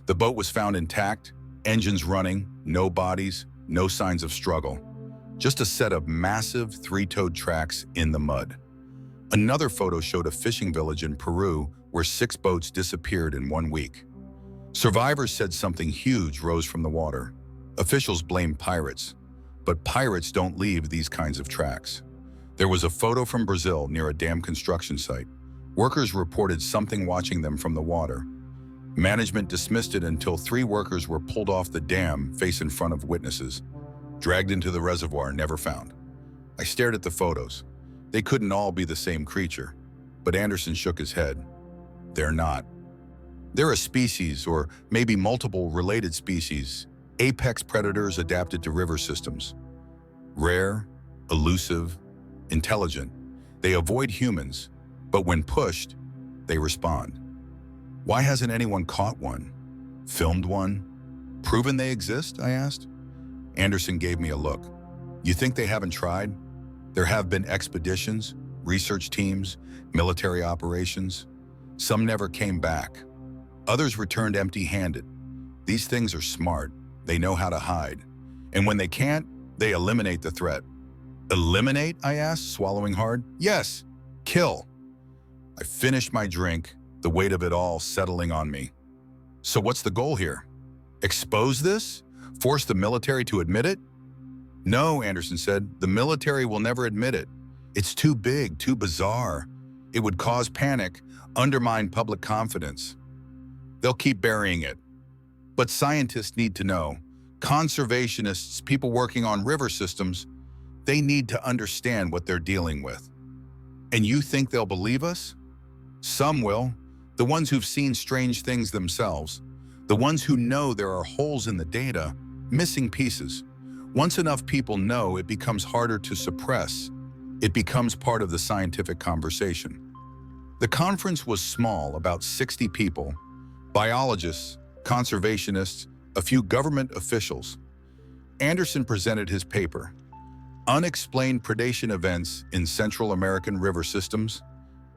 The boat was found intact, engines running, no bodies, no signs of struggle. Just a set of massive three-toed tracks in the mud. Another photo showed a fishing village in Peru where 6 boats disappeared in 1 week. Survivors said something huge rose from the water. Officials blamed pirates, but pirates don't leave these kinds of tracks. There was a photo from Brazil near a dam construction site. Workers reported something watching them from the water. Management dismissed it until 3 workers were pulled off the dam face in front of witnesses, dragged into the reservoir, never found. I stared at the photos. They couldn't all be the same creature, but Anderson shook his head. They're not. They're a species, or maybe multiple related species, apex predators adapted to river systems. Rare, elusive, intelligent. They avoid humans, but when pushed, they respond. Why hasn't anyone caught one, filmed one, proven they exist, I asked? Anderson gave me a look. You think they haven't tried? There have been expeditions, research teams, military operations. Some never came back. Others returned empty-handed. These things are smart. They know how to hide. And when they can't, they eliminate the threat. Eliminate, I asked, swallowing hard. Yes, kill. I finished my drink, the weight of it all settling on me. So what's the goal here? Expose this? Force the military to admit it? No, Anderson said, the military will never admit it. It's too big, too bizarre. It would cause panic, undermine public confidence. They'll keep burying it. But scientists need to know. Conservationists, people working on river systems, they need to understand what they're dealing with. And you think they'll believe us? Some will. The ones who've seen strange things themselves. The ones who know there are holes in the data, missing pieces. Once enough people know, it becomes harder to suppress. It becomes part of the scientific conversation. The conference was small, about 60 people, biologists, conservationists, a few government officials. Anderson presented his paper, Unexplained Predation Events in Central American River Systems,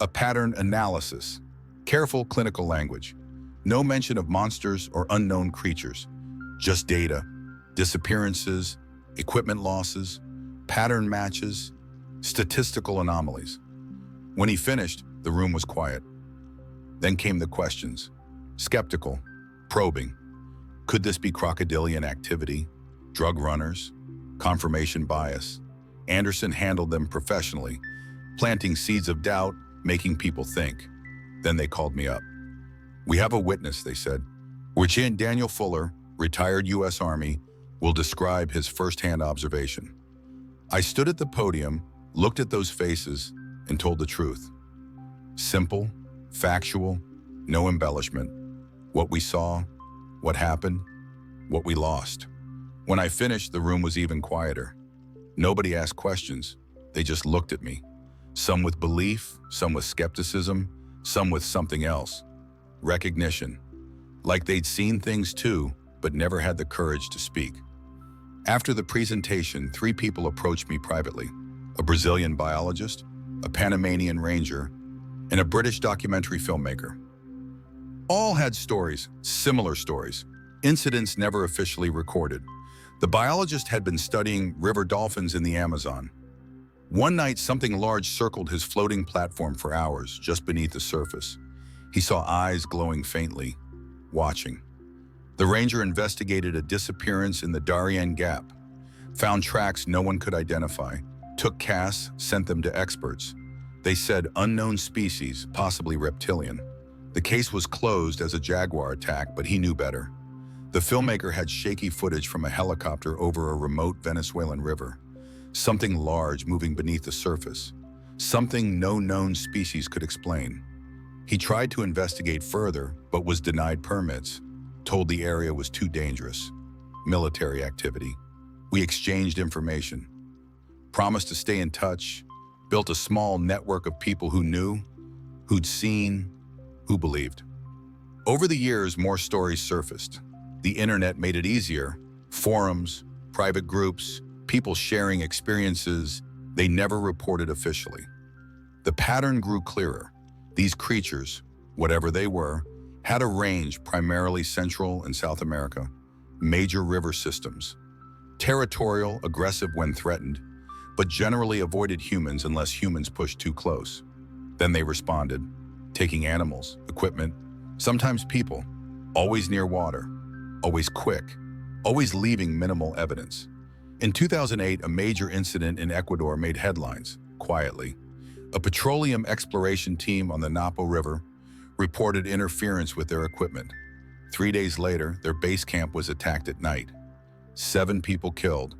a pattern analysis, careful clinical language, no mention of monsters or unknown creatures, just data, disappearances, equipment losses, pattern matches, statistical anomalies. When he finished, the room was quiet. Then came the questions, skeptical, probing. Could this be crocodilian activity, drug runners, confirmation bias? Anderson handled them professionally, planting seeds of doubt, making people think. Then they called me up. We have a witness, they said. Lieutenant Daniel Fuller, retired U.S. Army, will describe his firsthand observation. I stood at the podium, looked at those faces, and told the truth. Simple, factual, no embellishment. What we saw, what happened, what we lost. When I finished, the room was even quieter. Nobody asked questions. They just looked at me. Some with belief, some with skepticism, some with something else. Recognition. Like they'd seen things too, but never had the courage to speak. After the presentation, 3 people approached me privately: a Brazilian biologist, a Panamanian ranger, and a British documentary filmmaker. All had stories, similar stories, incidents never officially recorded. The biologist had been studying river dolphins in the Amazon. One night, something large circled his floating platform for hours just beneath the surface. He saw eyes glowing faintly, watching. The ranger investigated a disappearance in the Darien Gap, found tracks no one could identify, took casts, sent them to experts. They said unknown species, possibly reptilian. The case was closed as a jaguar attack, but he knew better. The filmmaker had shaky footage from a helicopter over a remote Venezuelan river. Something large moving beneath the surface. Something no known species could explain. He tried to investigate further, but was denied permits, told the area was too dangerous. Military activity. We exchanged information, promised to stay in touch, built a small network of people who knew, who'd seen, who believed. Over the years, more stories surfaced. The internet made it easier. Forums, private groups, people sharing experiences they never reported officially. The pattern grew clearer. These creatures, whatever they were, had a range primarily Central and South America, major river systems. Territorial, aggressive when threatened, but generally avoided humans unless humans pushed too close. Then they responded, taking animals, equipment, sometimes people, always near water, always quick, always leaving minimal evidence. In 2008, a major incident in Ecuador made headlines, quietly. A petroleum exploration team on the Napo River reported interference with their equipment. 3 days later, their base camp was attacked at night. 7 people killed,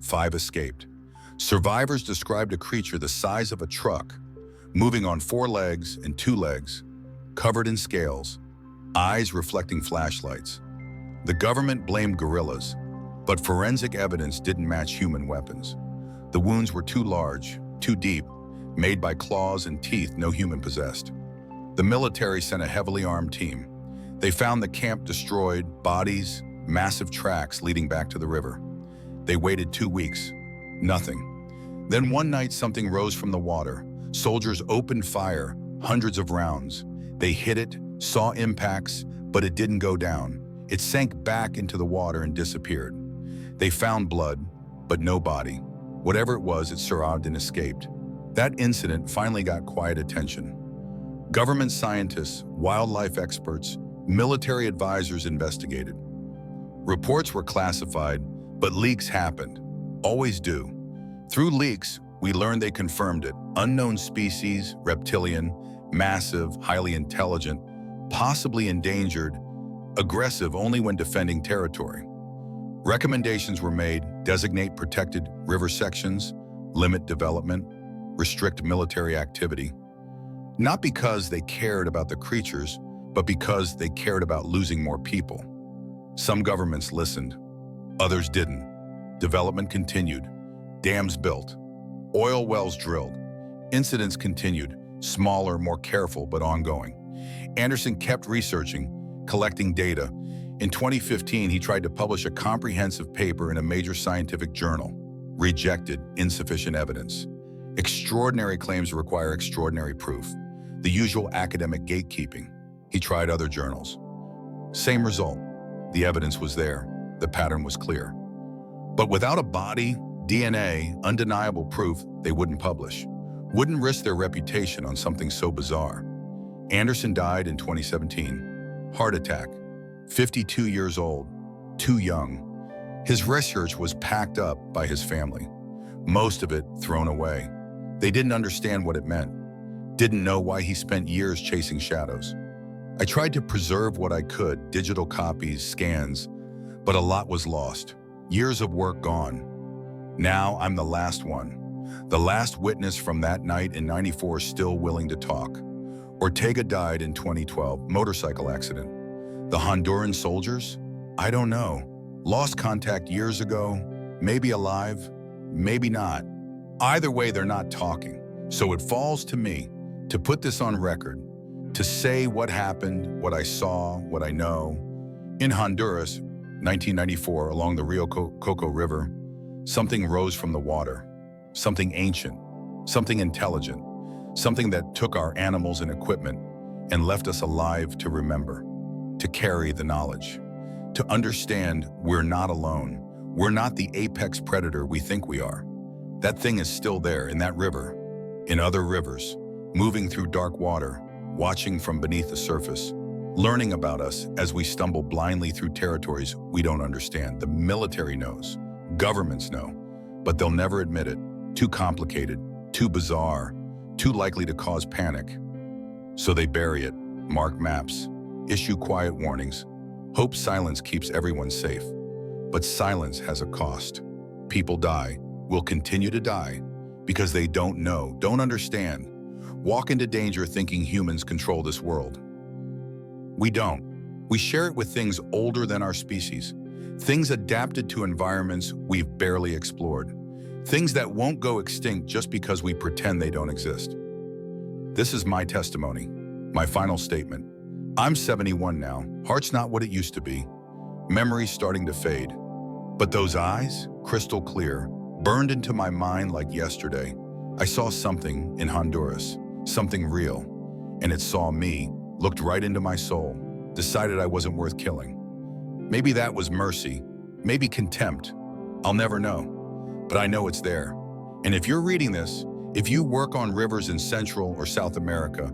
5 escaped. Survivors described a creature the size of a truck, moving on 4 legs and 2 legs, covered in scales, eyes reflecting flashlights. The government blamed guerrillas, but forensic evidence didn't match human weapons. The wounds were too large, too deep, made by claws and teeth no human possessed. The military sent a heavily armed team. They found the camp destroyed, bodies, massive tracks leading back to the river. They waited 2 weeks. Nothing. Then one night something rose from the water. Soldiers opened fire, hundreds of rounds. They hit it, saw impacts, but it didn't go down. It sank back into the water and disappeared. They found blood, but no body. Whatever it was, it survived and escaped. That incident finally got quiet attention. Government scientists, wildlife experts, military advisors investigated. Reports were classified, but leaks happened. Always do. Through leaks, we learned they confirmed it. Unknown species, reptilian, massive, highly intelligent, possibly endangered, aggressive only when defending territory. Recommendations were made: designate protected river sections, limit development, restrict military activity. Not because they cared about the creatures, but because they cared about losing more people. Some governments listened, others didn't. Development continued, dams built, oil wells drilled. Incidents continued, smaller, more careful, but ongoing. Anderson kept researching, collecting data. In 2015, he tried to publish a comprehensive paper in a major scientific journal. Rejected, insufficient evidence. Extraordinary claims require extraordinary proof. The usual academic gatekeeping. He tried other journals. Same result. The evidence was there. The pattern was clear. But without a body, DNA, undeniable proof, they wouldn't publish. Wouldn't risk their reputation on something so bizarre. Anderson died in 2017. Heart attack. 52 years old. Too young. His research was packed up by his family. Most of it thrown away. They didn't understand what it meant. Didn't know why he spent years chasing shadows. I tried to preserve what I could, digital copies, scans, but a lot was lost. Years of work gone. Now I'm the last one. The last witness from that night in '94 still willing to talk. Ortega died in 2012, motorcycle accident. The Honduran soldiers? I don't know. Lost contact years ago, maybe alive, maybe not. Either way, they're not talking. So it falls to me to put this on record, to say what happened, what I saw, what I know. In Honduras, 1994, along the Rio Coco River, something rose from the water, something ancient, something intelligent, something that took our animals and equipment and left us alive to remember, to carry the knowledge, to understand we're not alone. We're not the apex predator we think we are. That thing is still there in that river, in other rivers, moving through dark water, watching from beneath the surface, learning about us as we stumble blindly through territories we don't understand. The military knows, governments know, but they'll never admit it. Too complicated, too bizarre, too likely to cause panic. So they bury it, mark maps, issue quiet warnings, hope silence keeps everyone safe. But silence has a cost. People die, will continue to die, because they don't know, don't understand, walk into danger thinking humans control this world. We don't. We share it with things older than our species, things adapted to environments we've barely explored, things that won't go extinct just because we pretend they don't exist. This is my testimony, my final statement. I'm 71 now, heart's not what it used to be, memory's starting to fade. But those eyes, crystal clear, burned into my mind like yesterday. I saw something in Honduras, something real, and it saw me, looked right into my soul, decided I wasn't worth killing. Maybe that was mercy, maybe contempt. I'll never know, but I know it's there. And if you're reading this, if you work on rivers in Central or South America,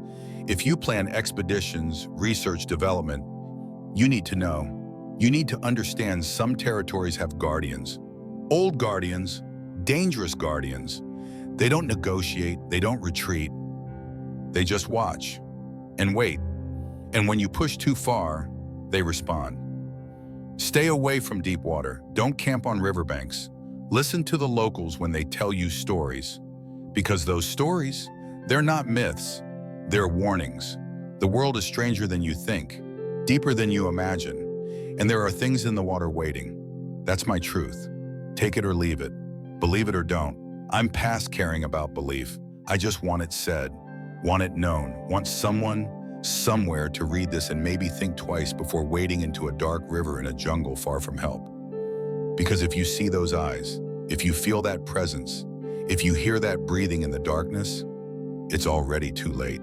if you plan expeditions, research, development, you need to know. You need to understand some territories have guardians. Old guardians, dangerous guardians. They don't negotiate, they don't retreat. They just watch and wait. And when you push too far, they respond. Stay away from deep water. Don't camp on riverbanks. Listen to the locals when they tell you stories. Because those stories, they're not myths, they're warnings. The world is stranger than you think, deeper than you imagine. And there are things in the water waiting. That's my truth. Take it or leave it. Believe it or don't. I'm past caring about belief. I just want it said, want it known, want someone, somewhere to read this and maybe think twice before wading into a dark river in a jungle far from help. Because if you see those eyes, if you feel that presence, if you hear that breathing in the darkness, it's already too late.